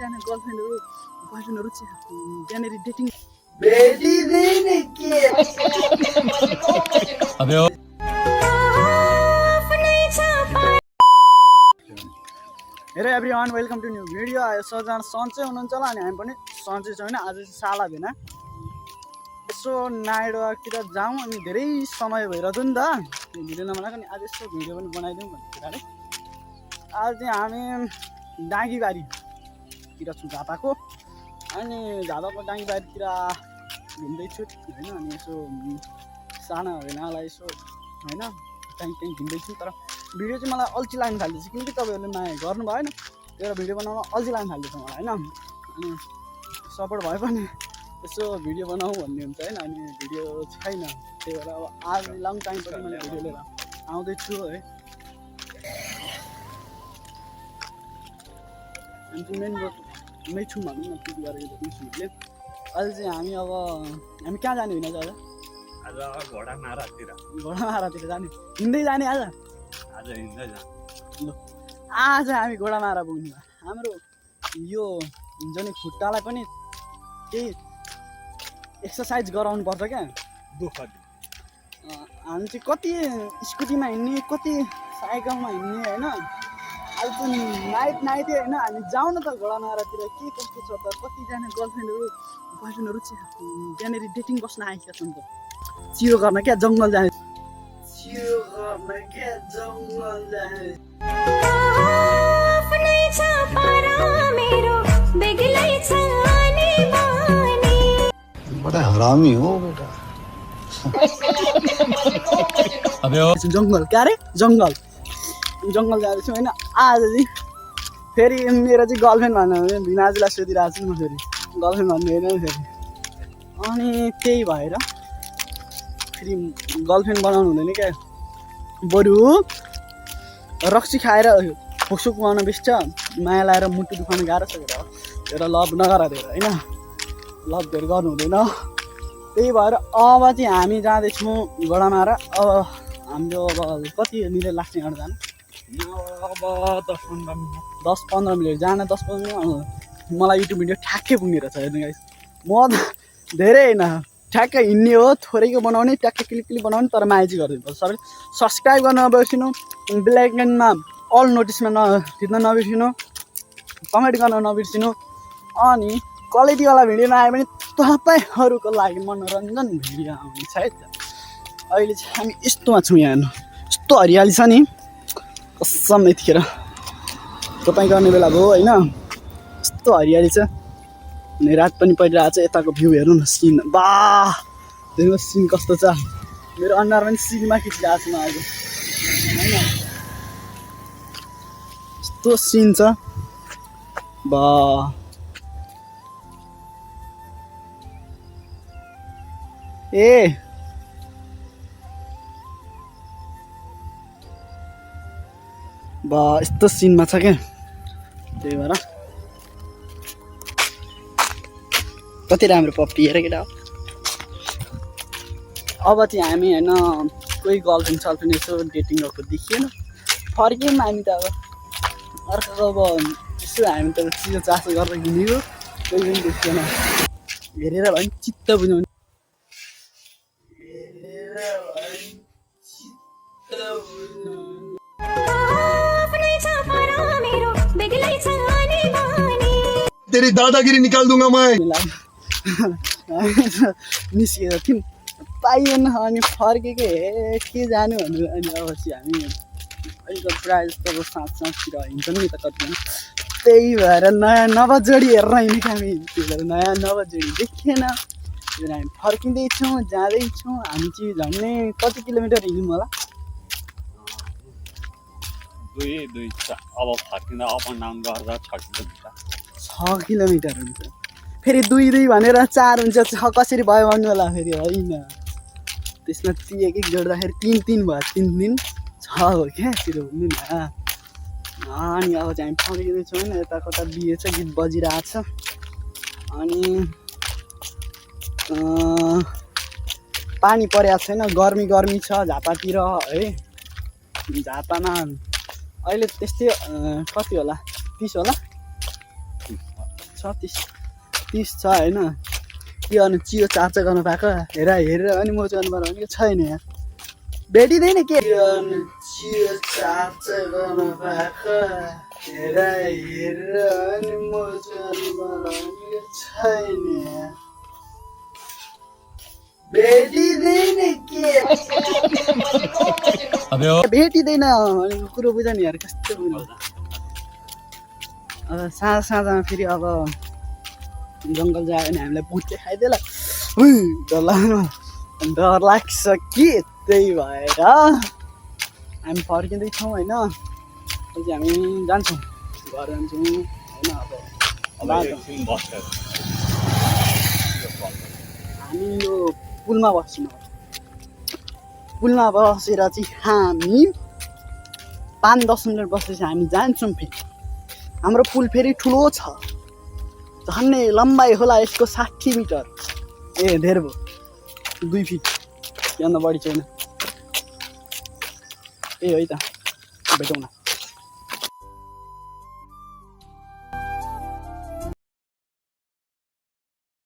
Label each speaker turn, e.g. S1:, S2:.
S1: कतिजना गर्लफ्रेन्डहरू बोयफ्रेन्डहरू चाहिँ त्यहाँनिर dating hello everyone welcome to new video. सबजना सन्चै हुनुहुन्छ होला अनि हामी पनि सन्चै छौँ होइन। आज चाहिँ साला भेना यसो नाइडोतिर जाउँ अनि धेरै समय भइरहेको थियो नि त भिडियो नबनाएको, अनि आज यसो भिडियो पनि बनाइदिउँ भन्ने कुराले आज चाहिँ हामी डाँगीबारीतिर छु झापाको। अनि झापाको डाँगीबारीतिर घुम्दैछु होइन। अनि यसो साना भेनालाई यसो होइन कहीँ घुम्दैछु, तर भिडियो चाहिँ मलाई अल्छी लाग्न थाल्दैछ किनकि तपाईँहरूले माया गर्नु भएन, एउटा भिडियो बनाउन अल्छी लाग्न थाल्दैछ मलाई होइन। अनि सपोर्ट भए पनि यसो भिडियो बनाऊ भन्ने हुन्छ होइन। अनि भिडियो छैन, त्यही भएर अब आज लङ टाइमपछि मैले भिडियो लिएर आउँदैछु है। अनि चाहिँ मेन रोडमै छौँ भनौँ न, पिक गरेको देख्नु। अहिले चाहिँ हामी कहाँ जाने होइन आज? घोडामारातिर जाने, हिँड्दै जाने आज हामी घोडामारा पुग्ने। हाम्रो यो हुन्छ नि खुट्टालाई पनि केही एक्सर्साइज गराउनु पर्छ क्या। हामी चाहिँ कति स्कुटीमा हिँड्ने, कति साइकलमा हिँड्ने होइन। अहिले चाहिँ नाइटै होइन, हामी जाउँ न त घोडामारातिर के कस्तो छ त। कतिजना गर्लफ्रेन्डहरू बोयफ्रेन्डहरू चाहिँ त्यहाँनिर डेटिङ बस्न आएका छन् त। चियो गर्न क्या जङ्गल जाने, चियो गर्न क्या जङ्गल जाने।
S2: बड़ा हरामी हो बेटा।
S1: अबे जङ्गल क्या रे, जङ्गल जाँदैछु होइन। आज चाहिँ फेरि मेरो चाहिँ गर्लफ्रेन्ड भन्नु भने भिनाजुलाई सोधिरहेको छु म, फेरि गर्लफ्रेन्ड भन्नु होइन फेरि। अनि त्यही भएर फेरि गर्लफ्रेन्ड बनाउनु हुँदैन क्या, बरु रक्सी खाएर फोक्सो कुहाउन बेच्छ, माया लाएर मुटु दुखाउनु गाह्रो छ एउटा लभ नगर धेरै होइन, लभ धेरै गर्नु हुँदैन। त्यही भएर अब चाहिँ हामी जाँदैछौँ घोडामारा। अब हाम्रो अब कति मिनट लाग्छ यहाँबाट जानु? अब 10-15 मिनट जान, 10-15 मिनट। मलाई युट्युब भिडियो ठ्याक्कै पुग्ने रहेछ हेर्नु गाइस। म धेरै होइन, ठ्याक्कै हिँड्ने हो, थोरैको बनाउने, ट्याक्कै क्लिक बनाउने, तर माया चाहिँ गरिदिनु पर्छ। सबैले सब्सक्राइब गर्न नबिर्सिनु, बेल आइकनमा अल नोटिसमा थिच्न नबिर्सिनु, कमेन्ट गर्न नबिर्सिनु। अनि क्वालिटीवाला भिडियो नआए पनि तपाईँहरूको लागि मनोरञ्जन भिडियो आउनेछ है त। अहिले चाहिँ हामी यस्तोमा छौँ, यहाँ हेर्नु यस्तो हरियाली छ नि कसम। यतिखेर तपाईँ गर्ने बेला भयो होइन, यस्तो हरियाली छ। अनि रात पनि परिरहेको छ, यताको भ्यू हेर्नु न, सिन वाह हेर्नु सिन कस्तो छ। मेरो अनुहार पनि सिनमा खिचिरहेको छु म आज होइन, यस्तो सिन छ वाह। ए बा यस्तो सिनमा छ क्या। त्यही भएर कति राम्रो पप्पी हेर केटा। अब चाहिँ हामी होइन कोही गर्लफ्रेन्ड सर्लफ्रेन्ड यसो डेटिङ गएको देखिएन, फर्क्यौँ हामी त। अब अर्को अब यसो हामी त चिसो चासो गरेर हिँडेको, कोही पनि देखिएन। हेरेर भयो चित्त बुझाउने,
S2: तेरी दादागिरी निकाल दूंगा मैं।
S1: निस्किएर थियौँ पाइएन, अनि फर्केको हे के जानु भन्नु। अनि अब चाहिँ हामी अलिक प्रायः जस्तो अब साँझतिर हिँड्छौँ नि त कतिजना। त्यही भएर नयाँ नवजोडी हेरेर हिँडेको हामी, त्यही भएर नयाँ नवजोडी देखिएन। त्यही भएर हामी फर्किँदैछौँ, जाँदैछौँ। हामी चाहिँ झन्डै कति किलोमिटर हिँड्यौँ होला?
S3: 2 अब फर्किँदा अप एन्ड डाउन गर्दा 6
S1: किलोमिटर हुन्छ। फेरि 2 भनेर 4 हुन्छ, 6 कसरी भयो भन्नु होला फेरि होइन। त्यसमा एक जोड्दाखेरि 3 भयो, 3 दिन 6 हो क्या त्यो हुनु न। अनि अब चाहिँ हामी फर्किँदैछौँ होइन, यता कता बिहे छ, गीत बजिरहेको छ। अनि पानी परेको छैन, गर्मी छ झापातिर है। झापामा अहिले त्यस्तै कति होला 30 होला, 30 छ होइन के गर्नु चियो चार्चा गर्नु पाएको हेरेर अनि म चाहिँ गर्नु भनेको छैन यार भेटिँदैन के गर्नु चियो चार्चा गर्नु पाएको हेरेर अनि म चाहिँ गर्नु भनेको छैन भेटिँदैन के भेटिँदैन अनि कुरो बुझ नि यार कस्तो अब साँझमा फेरि अब जङ्गल जायो भने हामीलाई भुटले खाइदिएला डर लाग्छ कि त्यही भएर हामी फर्किँदैछौँ होइन पछि हामी जान्छौँ घर जान्छौँ होइन अब हामी यो पुलमा बस्छौँ पुलमा बसेर चाहिँ हामी 5-10 मिनट बसेपछि हामी जान्छौँ फेरि हाम्रो पुल फेरि ठुलो छ झन्डै लम्बाइ होला यसको 60 मिटर ए धेरै भयो 2 फिट योभन्दा बढी छैन ए है त भेटौँ न